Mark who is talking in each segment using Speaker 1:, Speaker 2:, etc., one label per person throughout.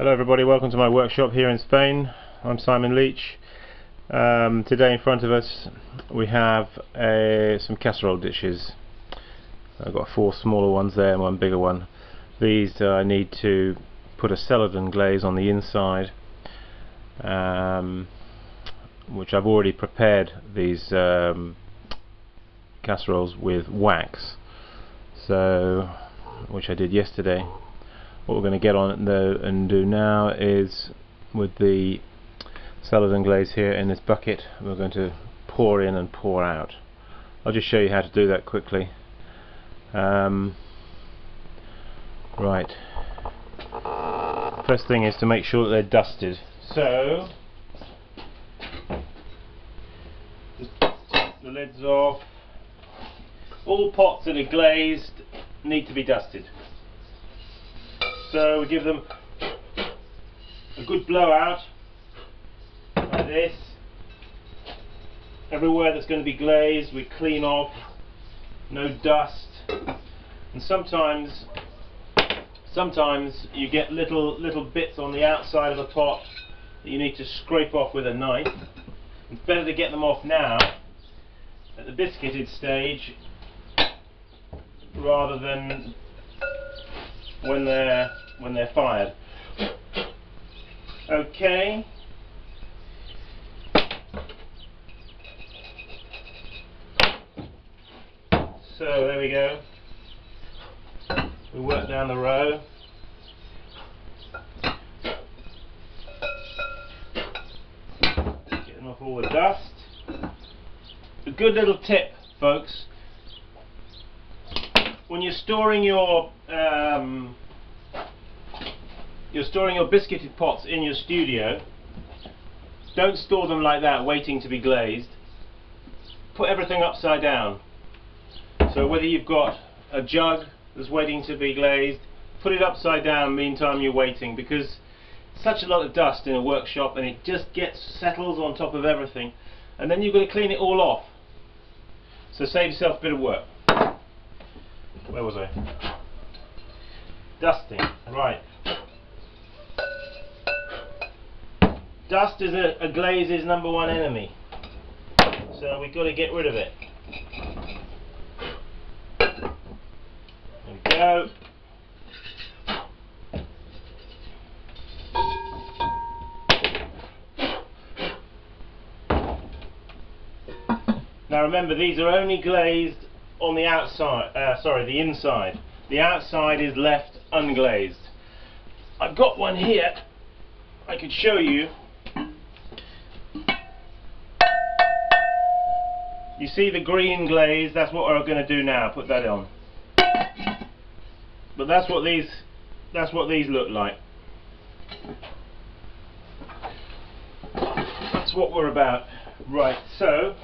Speaker 1: Hello everybody, welcome to my workshop here in Spain. I'm Simon Leach. Today in front of us we have some casserole dishes. I've got 4 smaller ones there and 1 bigger one. These I need to put a celadon glaze on the inside, which I've already prepared these casseroles with wax, which I did yesterday. What we're going to get on and do now is, with the celadon glaze here in this bucket, we're going to pour in and pour out. I'll just show you how to do that quickly. Right. First thing is to make sure that they're dusted. So, just take the lids off. All pots that are glazed need to be dusted. So we give them a good blowout, like this. Everywhere that's going to be glazed we clean off, no dust. And sometimes you get little bits on the outside of the pot that you need to scrape off with a knife. It's better to get them off now at the biscuited stage rather than when they're fired. Okay. So there we go. We work down the row. Getting off all the dust. A good little tip, folks. When you're storing your biscuited pots in your studio, don't store them like that waiting to be glazed. Put everything upside down. So whether you've got a jug that's waiting to be glazed, put it upside down meantime you're waiting, because such a lot of dust in a workshop and it just settles on top of everything, and then you've got to clean it all off. So save yourself a bit of work. Where was I? Dusting. Right. Dust is a glaze's #1 enemy. So we've got to get rid of it. There we go. Now remember, these are only glazed on the outside, the inside. The outside is left unglazed. I've got one here I could show you. You see the green glaze? That's what we're going to do now. Put that on. But that's what these look like. That's what we're about. Right. So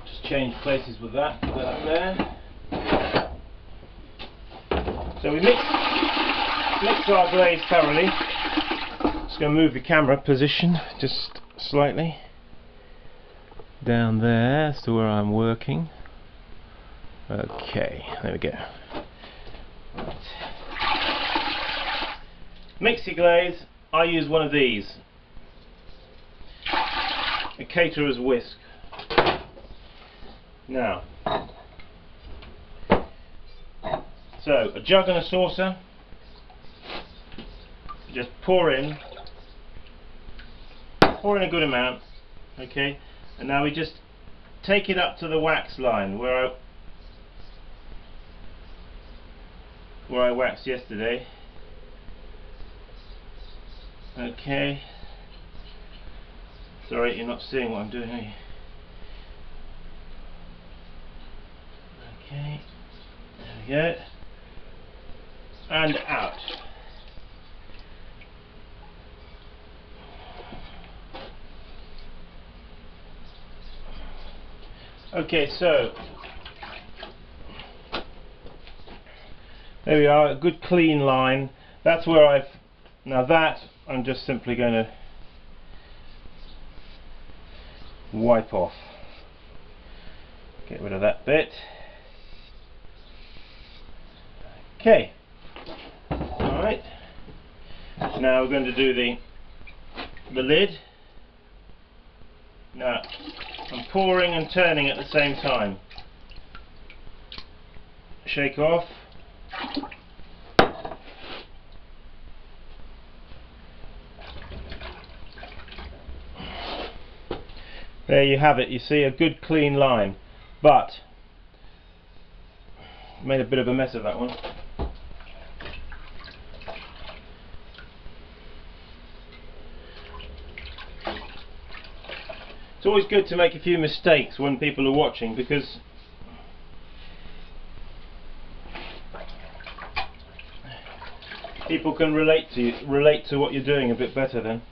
Speaker 1: just change places with that. Put that up there. So we mix our glaze thoroughly. Just going to move the camera position just slightly down there as to where I'm working. Okay, there we go. Right. Mix your glaze. I use one of these, a caterer's whisk. Now, so a jug and a saucer. Just pour in a good amount. Okay. And now we just take it up to the wax line where I waxed yesterday. Okay. Sorry, you're not seeing what I'm doing, are you? Okay. There we go. And out. Okay, so there we are, a good clean line. That's where I'm just simply going to wipe off. Get rid of that bit. Okay. Alright. Now we're going to do the lid. Now I'm pouring and turning at the same time. Shake off. There you have it. You see a good clean line, but made a bit of a mess of that one. It's always good to make a few mistakes when people are watching, because people can relate to what you're doing a bit better then.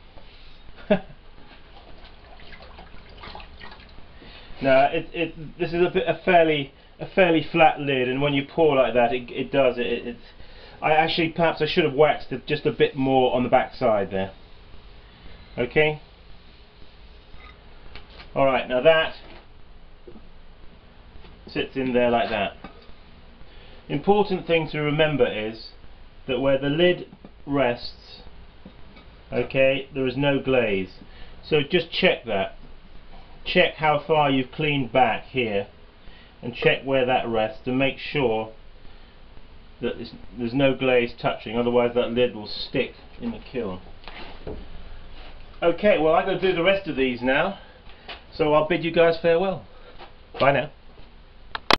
Speaker 1: Now this is a fairly flat lid, and when you pour like that, it does it. Perhaps I should have waxed it just a bit more on the back side there. Okay. All right. Now that sits in there like that. Important thing to remember is that where the lid rests, okay, there is no glaze. So just check that. Check how far you've cleaned back here, and check where that rests, and make sure that there's no glaze touching, otherwise that lid will stick in the kiln. Okay, well I'm going to do the rest of these now, so I'll bid you guys farewell. Bye now.